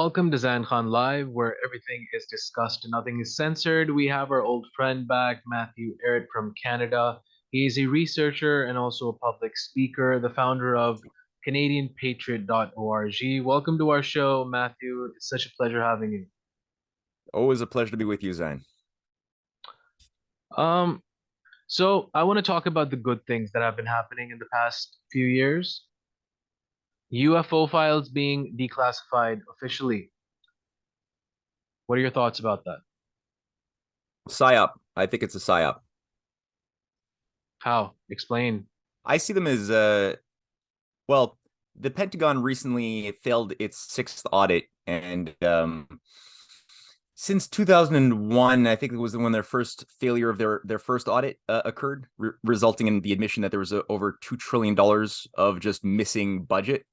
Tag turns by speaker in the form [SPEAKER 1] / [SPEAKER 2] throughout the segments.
[SPEAKER 1] Welcome to Zain Live, where everything is discussed and nothing is censored. We have our old friend back, Matthew Ehret from Canada. He is a researcher and also a public speaker, the founder of Canadian Patriot.org. Welcome to our show, Matthew. It's such a pleasure having you.
[SPEAKER 2] Always a pleasure to be with you, Zain.
[SPEAKER 1] Um, so I want to talk about the good things that have been happening in the past few years. UFO files being declassified officially. What are your thoughts about that?
[SPEAKER 2] Psyop. I think it's a psyop.
[SPEAKER 1] How? Explain.
[SPEAKER 2] I see them as well, the Pentagon recently failed its sixth audit, and since 2001, I think it was when their first failure of their first audit occurred, resulting in the admission that there was over $2 trillion of just missing budget.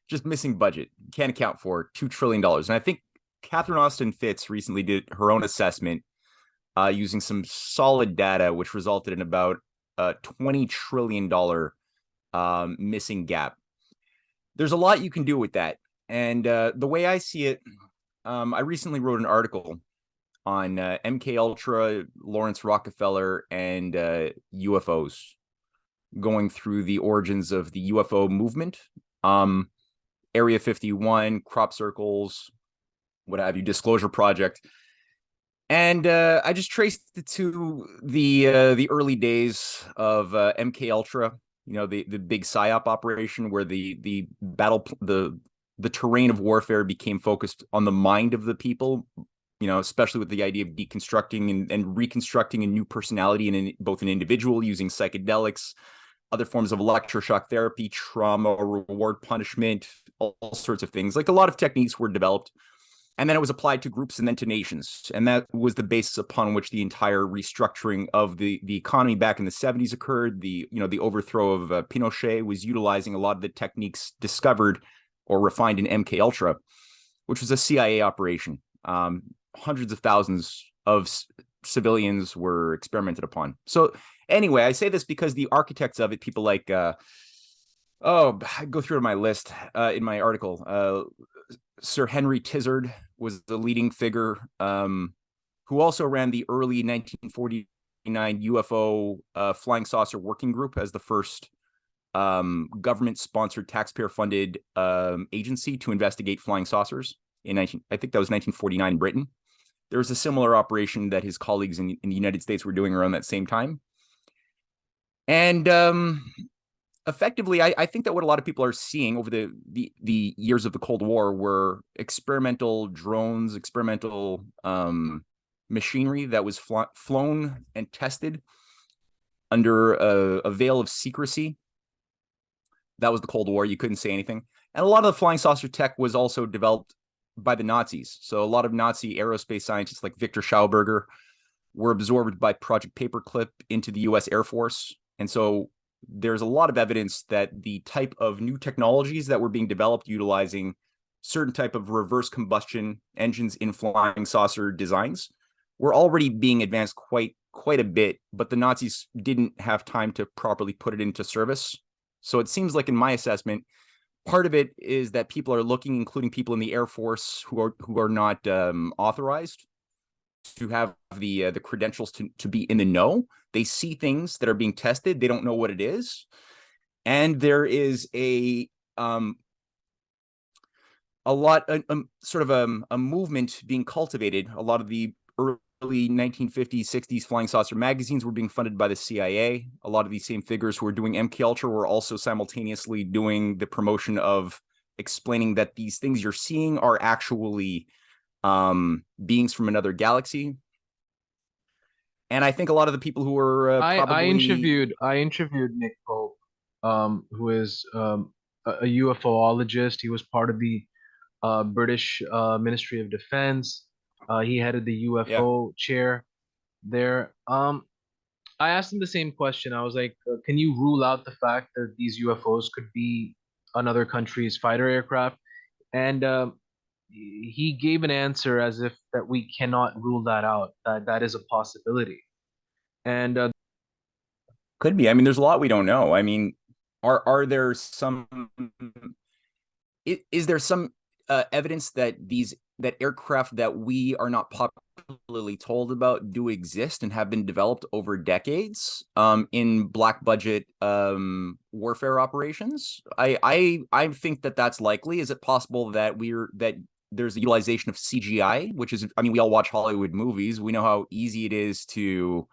[SPEAKER 2] Just missing budget. Can't account for $2 trillion. And I think Catherine Austin Fitts recently did her own assessment using some solid data, which resulted in about a $20 trillion missing gap. There's a lot you can do with that. And the way I see it, I recently wrote an article on MK Ultra, Lawrence Rockefeller, and UFOs, going through the origins of the UFO movement, Area 51, crop circles, what have you, Disclosure Project. And I just traced it to the early days of MK Ultra, the big psyop operation where the terrain of warfare became focused on the mind of the people, especially with the idea of deconstructing and reconstructing a new personality in both an individual using psychedelics, other forms of electroshock therapy, trauma, reward punishment, all sorts of things. Like, a lot of techniques were developed. And then it was applied to groups and then to nations. And that was the basis upon which the entire restructuring of the economy back in the 70s occurred. The overthrow of Pinochet was utilizing a lot of the techniques discovered or refined in MK Ultra, which was a CIA operation. Hundreds of thousands of civilians were experimented upon. So anyway, I say this because the architects of it, people like, I go through my list in my article. Sir Henry Tizard was the leading figure, who also ran the early 1949 UFO Flying Saucer Working Group as the first government-sponsored, taxpayer-funded agency to investigate flying saucers I think that was 1949 in Britain. There was a similar operation that his colleagues in the United States were doing around that same time. And effectively, I think that what a lot of people are seeing over the years of the Cold War were experimental drones, experimental machinery that was flown and tested under a veil of secrecy. That was the Cold War. You couldn't say anything. And a lot of the flying saucer tech was also developed by the Nazis. So a lot of Nazi aerospace scientists like Victor Schauberger were absorbed by Project Paperclip into the US Air Force. And so there's a lot of evidence that the type of new technologies that were being developed utilizing certain type of reverse combustion engines in flying saucer designs were already being advanced quite a bit, but the Nazis didn't have time to properly put it into service. So it seems like, in my assessment, part of it is that people are looking, including people in the Air Force who are not authorized to have the credentials to be in the know. They see things that are being tested. They don't know what it is. And there is a movement being cultivated. A lot of the early 1950s, 60s flying saucer magazines were being funded by the CIA. A lot of these same figures who were doing MK Ultra were also simultaneously doing the promotion of explaining that these things you're seeing are actually beings from another galaxy. And I think a lot of the people who were
[SPEAKER 1] I interviewed Nick Pope, who is a UFOologist. He was part of the British Ministry of Defense. He headed the UFO chair there. I asked him the same question. I was like, can you rule out the fact that these UFOs could be another country's fighter aircraft? And he gave an answer as if that we cannot rule that out, that is a possibility. And
[SPEAKER 2] could be. I mean, there's a lot we don't know. I mean, are there some? Is there some evidence that that aircraft that we are not popularly told about do exist and have been developed over decades in black budget warfare operations. I think that that's likely. Is it possible that there's a utilization of CGI, which is, I mean, we all watch Hollywood movies. We know how easy it is to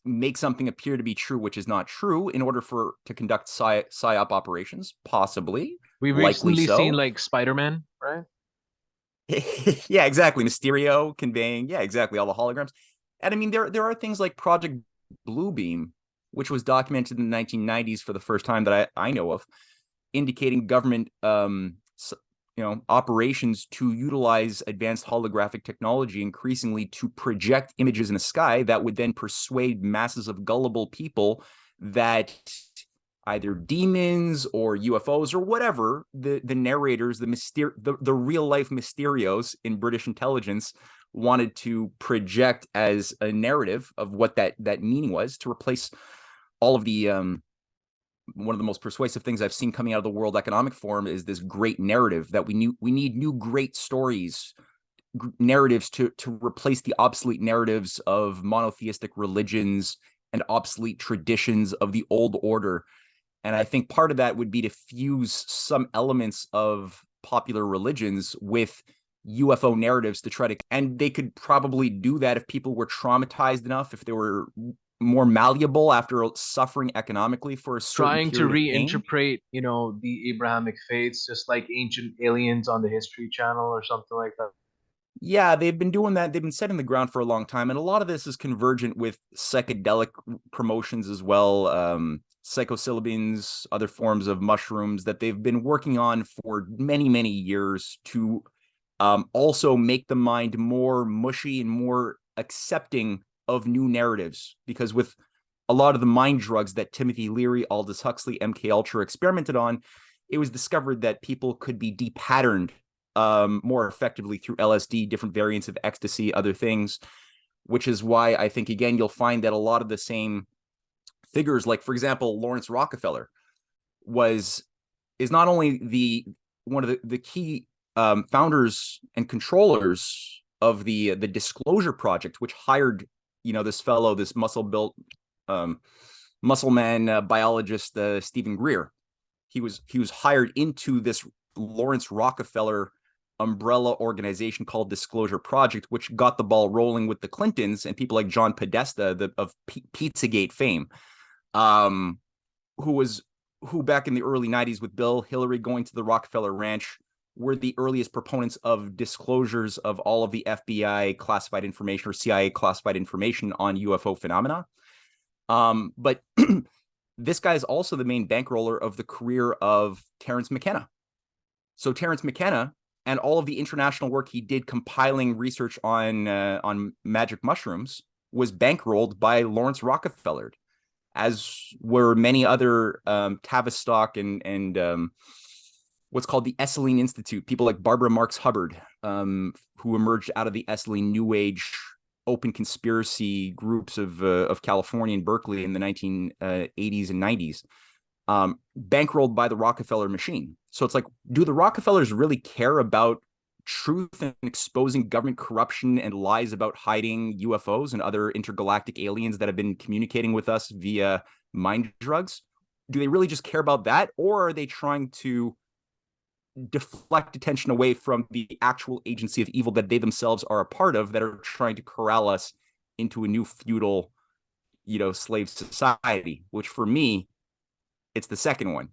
[SPEAKER 2] make something appear to be true, which is not true, in order to conduct psyop operations. Possibly,
[SPEAKER 1] We've
[SPEAKER 2] likely
[SPEAKER 1] recently seen
[SPEAKER 2] so.
[SPEAKER 1] like Spider-Man, right?
[SPEAKER 2] Yeah, exactly. Mysterio conveying, yeah, exactly, all the holograms. And I mean, there are things like Project Bluebeam, which was documented in the 1990s for the first time that I know of, indicating government operations to utilize advanced holographic technology increasingly to project images in the sky that would then persuade masses of gullible people that either demons or UFOs or whatever the narrators, the real life Mysterios in British intelligence wanted to project as a narrative of what that meaning was, to replace all of the one of the most persuasive things I've seen coming out of the World Economic Forum is this great narrative that we need new great stories, narratives to replace the obsolete narratives of monotheistic religions and obsolete traditions of the old order. And I think part of that would be to fuse some elements of popular religions with UFO narratives to try to, and they could probably do that if people were traumatized enough, if they were more malleable after suffering economically for a certain
[SPEAKER 1] Trying to
[SPEAKER 2] period of pain.
[SPEAKER 1] reinterpret, the Abrahamic faiths, just like Ancient Aliens on the History Channel or something like that.
[SPEAKER 2] Yeah, they've been doing that. They've been setting the ground for a long time. And a lot of this is convergent with psychedelic promotions as well. Psilocybins, other forms of mushrooms that they've been working on for many, many years to also make the mind more mushy and more accepting of new narratives. Because with a lot of the mind drugs that Timothy Leary, Aldous Huxley, MK Ultra experimented on, it was discovered that people could be depatterned more effectively through LSD, different variants of ecstasy, other things, which is why I think, again, you'll find that a lot of the same figures, like, for example, Lawrence Rockefeller is not only one of the key founders and controllers of the Disclosure Project, which hired, this fellow, this muscle man biologist, Stephen Greer. He was hired into this Lawrence Rockefeller umbrella organization called Disclosure Project, which got the ball rolling with the Clintons and people like John Podesta of Pizzagate fame, who back in the early 90s with Bill Hillary going to the Rockefeller Ranch were the earliest proponents of disclosures of all of the FBI classified information or CIA classified information on UFO phenomena. But this guy is also the main bankroller of the career of Terence McKenna. So Terence McKenna and all of the international work he did compiling research on magic mushrooms was bankrolled by Lawrence Rockefeller, as were many other Tavistock and what's called the Esalen Institute, people like Barbara Marx Hubbard, who emerged out of the Esalen New Age open conspiracy groups of California and Berkeley in the 1980s and 90s, bankrolled by the Rockefeller machine. So it's like, do the Rockefellers really care about truth and exposing government corruption and lies about hiding UFOs and other intergalactic aliens that have been communicating with us via mind drugs? Do they really just care about that? Or are they trying to deflect attention away from the actual agency of evil that they themselves are a part of, that are trying to corral us into a new feudal, slave society, which for me, it's the second one.